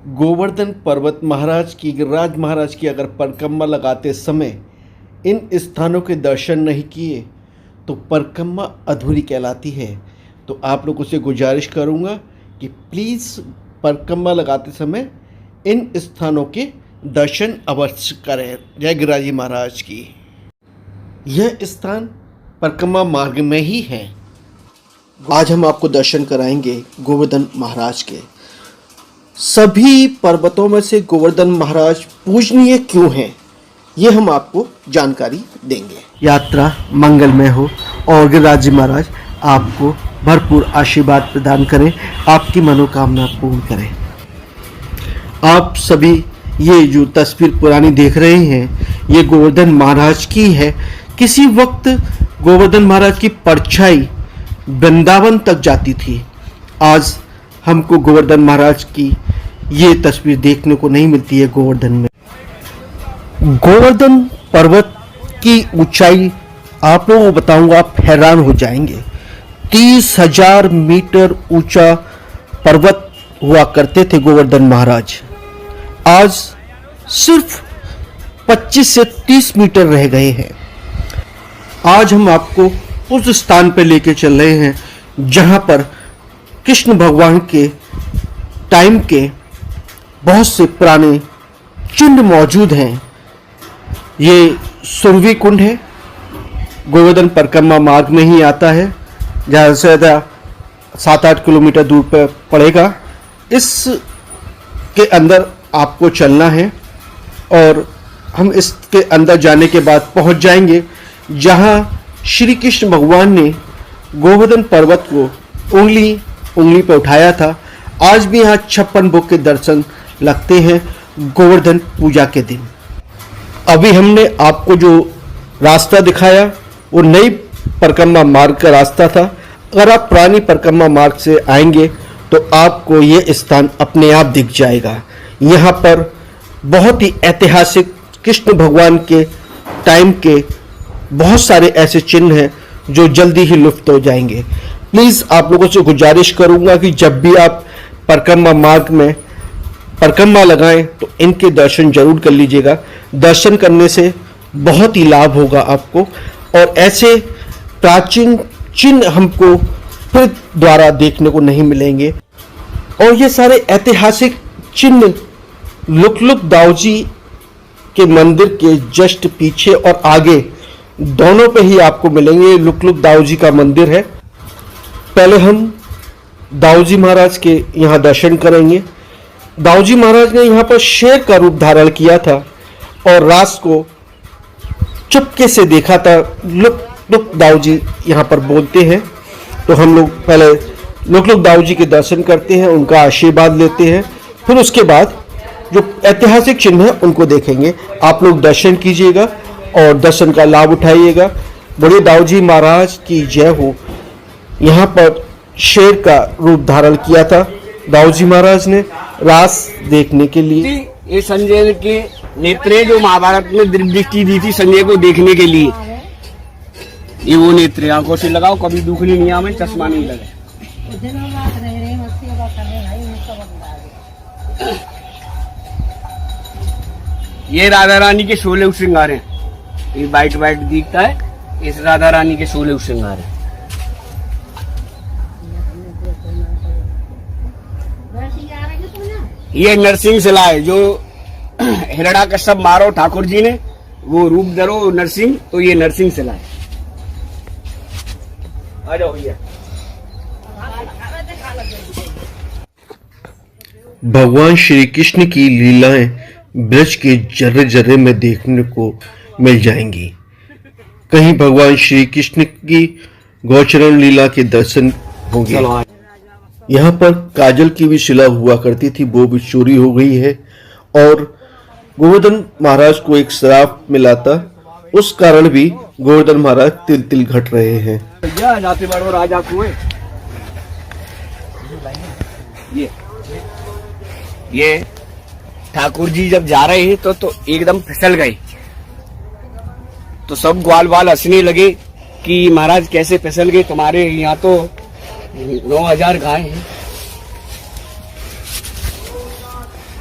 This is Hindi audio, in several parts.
गोवर्धन पर्वत महाराज की गिरिराज महाराज की अगर परिक्रमा लगाते समय इन स्थानों के दर्शन नहीं किए तो परिक्रमा अधूरी कहलाती है। तो आप लोगों से गुजारिश करूंगा कि प्लीज़ परिक्रमा लगाते समय इन स्थानों के दर्शन अवश्य करें। जय गिरिराज जी महाराज की। यह स्थान परिक्रमा मार्ग में ही है। आज हम आपको दर्शन कराएंगे गोवर्धन महाराज के। सभी पर्वतों में से गोवर्धन महाराज पूजनीय क्यों हैं, ये हम आपको जानकारी देंगे। यात्रा मंगलमय हो और गिरिराज जी महाराज आपको भरपूर आशीर्वाद प्रदान करें, आपकी मनोकामना पूर्ण करें। आप सभी ये जो तस्वीर पुरानी देख रहे हैं, ये गोवर्धन महाराज की है। किसी वक्त गोवर्धन महाराज की परछाई वृंदावन तक जाती थी। आज हमको गोवर्धन महाराज की ये तस्वीर देखने को नहीं मिलती है गोवर्धन में। गोवर्धन पर्वत की ऊंचाई आप लोगों को बताऊंगा, आप हैरान हो जाएंगे। 30,000 मीटर ऊंचा पर्वत हुआ करते थे गोवर्धन महाराज। आज सिर्फ 25 से 30 मीटर रह गए हैं। आज हम आपको उस स्थान पर लेके चल रहे हैं जहां पर कृष्ण भगवान के टाइम के बहुत से पुराने चिन्ह मौजूद हैं। ये सुरभि कुंड है, गोवर्धन परिक्रमा मार्ग में ही आता है, ज़्यादा से ज़्यादा 7-8 किलोमीटर दूर पर पड़ेगा। इसके अंदर आपको चलना है और हम इसके अंदर जाने के बाद पहुंच जाएंगे जहां श्री कृष्ण भगवान ने गोवर्धन पर्वत को उंगली पर उठाया था। आज भी यहाँ 56 भोग के दर्शन लगते हैं गोवर्धन पूजा के दिन। अभी हमने आपको जो रास्ता दिखाया वो नई परिक्रमा मार्ग का रास्ता था। अगर आप पुरानी परिक्रमा मार्ग से आएंगे तो आपको ये स्थान अपने आप दिख जाएगा। यहाँ पर बहुत ही ऐतिहासिक कृष्ण भगवान के टाइम के बहुत सारे ऐसे चिन्ह हैं जो जल्दी ही लुप्त हो जाएंगे। प्लीज़ आप लोगों से गुजारिश करूंगा कि जब भी आप परिक्रमा मार्ग में परिक्रमा लगाएं तो इनके दर्शन जरूर कर लीजिएगा। दर्शन करने से बहुत ही लाभ होगा आपको और ऐसे प्राचीन चिन्ह हमको फिर द्वारा देखने को नहीं मिलेंगे। और ये सारे ऐतिहासिक चिन्ह लुकलुक दाऊजी के मंदिर के जस्ट पीछे और आगे दोनों पे ही आपको मिलेंगे। लुकलुक दाऊजी का मंदिर है। पहले हम दाऊजी महाराज के यहाँ दर्शन करेंगे। दाऊजी महाराज ने यहाँ पर शेर का रूप धारण किया था और रात को चुपके से देखा था। लुक दाऊजी यहाँ पर बोलते हैं। तो हम लोग पहले लुक दाऊजी के दर्शन करते हैं, उनका आशीर्वाद लेते हैं, फिर उसके बाद जो ऐतिहासिक चिन्ह है उनको देखेंगे। आप लोग दर्शन कीजिएगा और दर्शन का लाभ उठाइएगा। बड़े दाऊजी महाराज की जय हो। यहाँ पर शेर का रूप धारण किया था दाऊजी महाराज ने रास देखने के लिए। ये संजय के नेत्र जो महाभारत में दृष्टि दी थी संजय को देखने के लिए, ये वो नेत्र। आंखों से लगाओ, कभी दुखनी नहीं आवे, चश्मा नहीं लगे। ये राधा रानी के 16 श्रृंगार हैं। ये वाइट दिखता है, इस राधा रानी के 16 श्रृंगार है। ये नरसिंह शिला है जो हिरण्याकश्यप मारो ठाकुर जी ने वो रूप धरो नरसिंह, तो ये नरसिंह शिला है। आ जाओ भैया। भगवान श्री कृष्ण की लीलाएं ब्रज के जर्रे जर्रे में देखने को मिल जाएंगी। कहीं भगवान श्री कृष्ण की गौचरण लीला के दर्शन होंगे। यहाँ पर काजल की भी शिला हुआ करती थी, वो भी चोरी हो गई है। और गोवर्धन महाराज को एक श्राप मिला था, उस कारण भी गोवर्धन महाराज तिल तिल घट रहे हैं। जाते बड़ो राजा कुएं। ये ठाकुर जी जब जा रहे हैं तो एकदम फिसल गए। तो सब ग्वाल वाल हंसने लगे कि महाराज कैसे फिसल गए, तुम्हारे यहाँ तो 9,000 गाय हैं।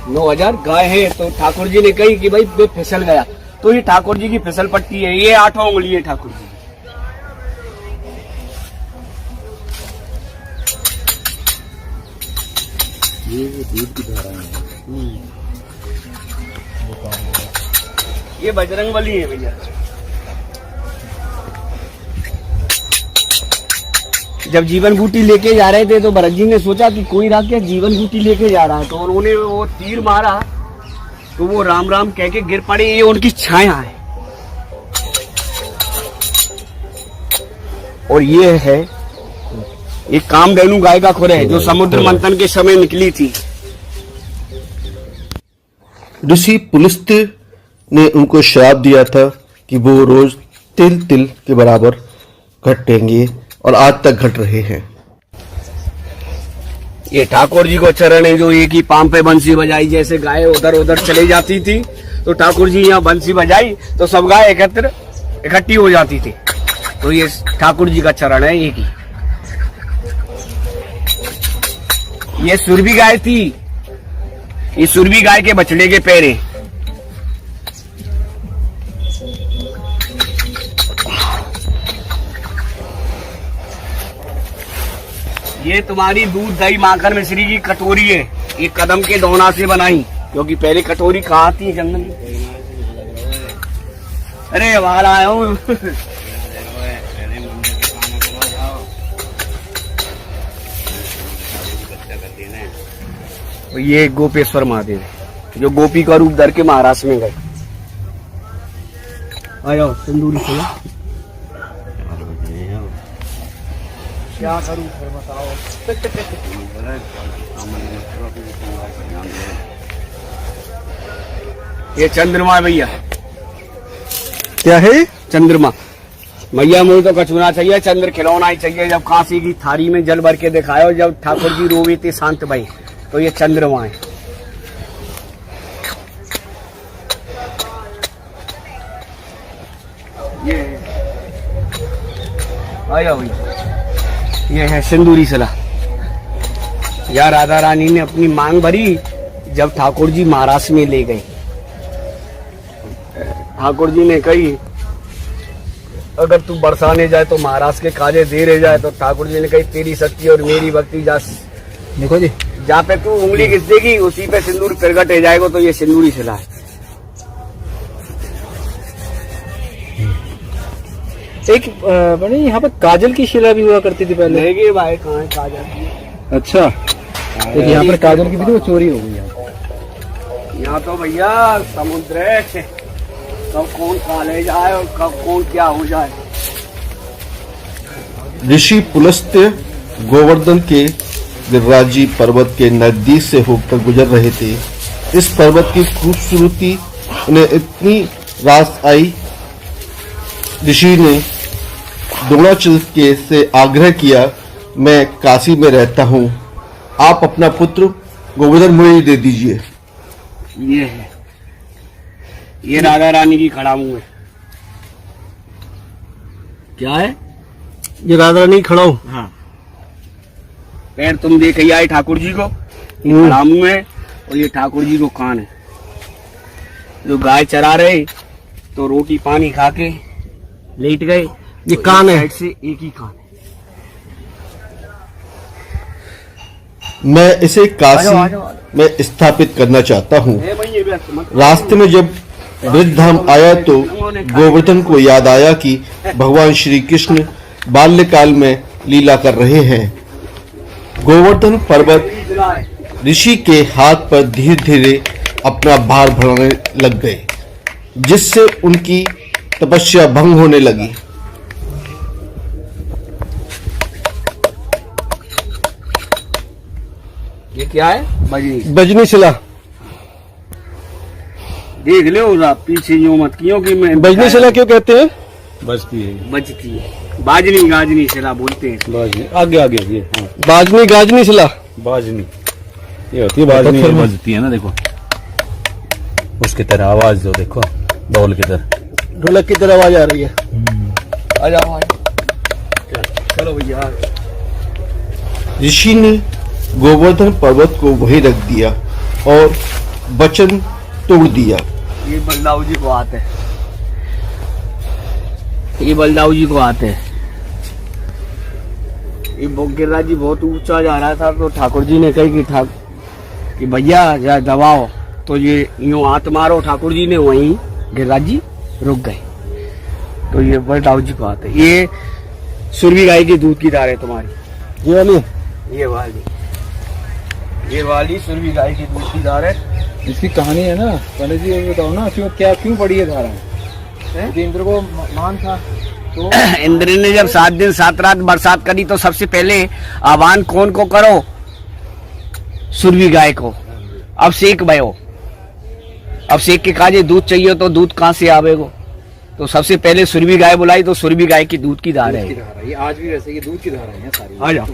9,000 गाय है। तो ठाकुर जी ने कही कि भाई वे फिसल गया, तो ये ठाकुर जी की फिसल पट्टी है, ये 8 उंगली है ठाकुर जी। ये दूध की धारा है। ये बजरंगबली है भैया। जब जीवन बूटी लेके जा रहे थे तो भरत जी ने सोचा कि कोई राक्षस जीवन बूटी लेके जा रहा है, तो उन्होंने वो तीर मारा तो वो राम राम कह के गिर पड़े। ये उनकी छाया है। और ये है एक कामधेनु गाय का खुर है जो समुद्र मंथन के समय निकली थी। ऋषि पुलस्त्य ने उनको श्राप दिया था कि वो रोज तिल तिल के बराबर घटेंगे और आज तक घट रहे हैं। ये ठाकुर जी को चरण है जो एक ही पांव पे बंसी बजाई, जैसे गाय उधर उधर चली जाती थी तो ठाकुर जी यहाँ बंसी बजाई तो सब गाय इकट्ठी हो जाती थी। तो ये ठाकुर जी का चरण है एक ही। ये सुरभि गाय थी, ये सुरभि गाय के बछड़े के पैर हैं। ये तुम्हारी दूध दही माखन मिश्री की कटोरी है, ये कदम के दोना से बनाई, क्योंकि पहले कटोरी कहाँ थी जंगल में। अरे बाहर आया हूँ। ये गोपेश्वर महादेव है जो गोपी का रूप धर के महाराष्ट्र में गए। आ जाओ तंदूरी से। क्या करूं फिर बताओ। ये चंद्रमा भैया। क्या है? चंद्रमा। मैया मुझे तो कचुना चाहिए, चंद्र खिलौना ही चाहिए। जब काशी की थारी में जल भर के दिखाया, जब ठाकुर जी रोवे थे शांत भाई, तो ये चंद्रमा है। ये आया भैया, ये है सिंदूरी सला। या राधा रानी ने अपनी मांग भरी जब ठाकुर जी महाराष्ट्र में ले गए। ठाकुर जी ने कही अगर तू बरसाने जाए तो महाराष्ट्र के काजे दे रह जाए, तो ठाकुर जी ने कही तेरी शक्ति और मेरी भक्ति जा। देखो जी, जहाँ पे तू उंगली घिस देगी उसी पे सिंदूर प्रगट हो जाएगा। तो ये सिंदूरी शिला है। एक बड़े यहाँ पे काजल की शिला भी हुआ करती थी पहले। नहीं भाई, कहाँ है काजल? अच्छा, तो यहाँ पर काजल की भी तो चोरी हो गई। यहाँ तो भैया समुद्र है, कब कौन काले जाए और कब कौन क्या हो जाए। ऋषि पुलस्त्य गोवर्धन के गिरिराजी पर्वत के नजदीक से होकर गुजर रहे थे। इस पर्वत की खूबसूरती उन्हें इतनी रास आई, ऋषि ने द्रोणाचार्य के से आग्रह किया, मैं काशी में रहता हूँ, आप अपना पुत्र गोवर्धन मुझे दे दीजिए। ये है, ये राधा रानी की खड़ा मुंह है। क्या है? ये राधा रानी खड़ा हूँ। हाँ, पैर तुम देख ही आए ठाकुर जी को, ये खड़ा मुंह है और ये ठाकुर जी को कान है। जो गाय चरा रहे तो रोटी पानी खा के लेट गए, ये कान है, से एक ही कान है। मैं इसे काशी में स्थापित करना चाहता हूँ। रास्ते में जब वृद्धाम आया तो गोवर्धन को याद आया कि भगवान श्री कृष्ण बाल्यकाल में लीला कर रहे हैं। गोवर्धन पर्वत ऋषि के हाथ पर धीरे धीरे अपना भार बढ़ाने लग गए, जिससे उनकी तपस्या भंग होने लगी। ये क्या है? बजनी शिला। देख लो आप पीछे यूं मत, क्योंकि मैं बजनी शिला क्यों कहते हैं? बजती है, बजती है। बाजनी गाजनी शिला बोलते हैं। बाजनी आगे आगे ये। हाँ, बाजनी गाजनी शिला। बाजनी ये होती है, बाजनी ये बजती है ना। देखो उसकी तरह आवाज दो, देखो ढोल की तरह, ढोलक की तरह आवाज आ रही है। आ जाओ चलो भैया। ऋषि ने गोवर्धन पर्वत को वहीं रख दिया और वचन तोड़ दिया। ये बलदाऊ जी को आते हैं, ये बलदाऊ जी को आते हैं। ये गिरिराज जी बहुत ऊंचा जा रहा था तो ठाकुर जी ने कही कि भैया जा दबाओ, तो ये यूं हाथ मारो, ठाकुर जी ने वहीं गिरिराज जी रुक गए। तो ये बलदाऊ जी को आते हैं। ये सुरभि गाय की दूध की धार है तुम्हारी, ये वाली ये वाली सुरभि गाय की दूध की धार है। इसकी कहानी है ना पंडित जी, ये बताओ ना क्यों पड़ी है धारा? इंद्र को मान था तो इंद्र ने जब 7 दिन 7 रात बरसात करी तो सबसे पहले आह्वान कौन को करो? सुरभि गाय को। अब सेक भयो, अब सेक के काजे दूध चाहिए तो दूध कहाँ से आवेगो? तो सबसे पहले सुरभि गाय बुलाई, तो सुरभि गाय की दूध की धार है। ये आज भी वैसे ये दूध की धारा है सारी। आ जाओ।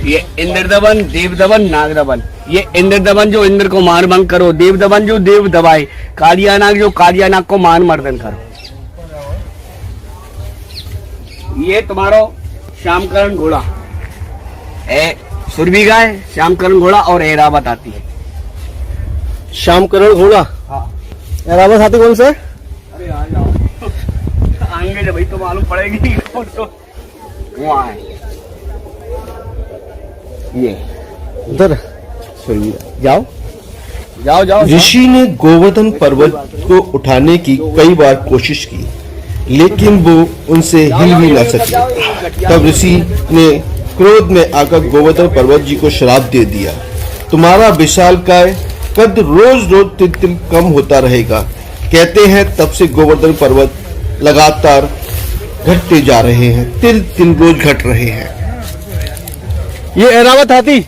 ये इंद्र दबन, देव दबन, नाग दबन। ये इंद्र दबन जो इंद्र को मार भंग करो, देव दबन जो देव दबाए, कालिया नाग जो कालिया नाग को मान मर्दन करो। ये तुम्हारो श्यामकरण घोड़ा, सुरभि गाय, श्यामकरण घोड़ा और ऐरावत आती है। श्यामकरण घोड़ा, ऐरावत हाथी कौन सा है? अरे आ जाओ, आएंगे जब भाई तो मालूम पड़ेगी कौन तो वहाँ है। ये उधर जाओ जाओ जाओ। ऋषि ने गोवर्धन पर्वत को उठाने की कई बार कोशिश की, लेकिन वो उनसे हिल भी न सके। तब ऋषि ने क्रोध में आकर गोवर्धन पर्वत जी को श्राप दे दिया, तुम्हारा विशालकाय कद रोज रोज तिल तिल कम होता रहेगा। कहते हैं तब से गोवर्धन पर्वत लगातार घटते जा रहे हैं, तिल तिल रोज घट रहे हैं। ये ऐरावत हाथी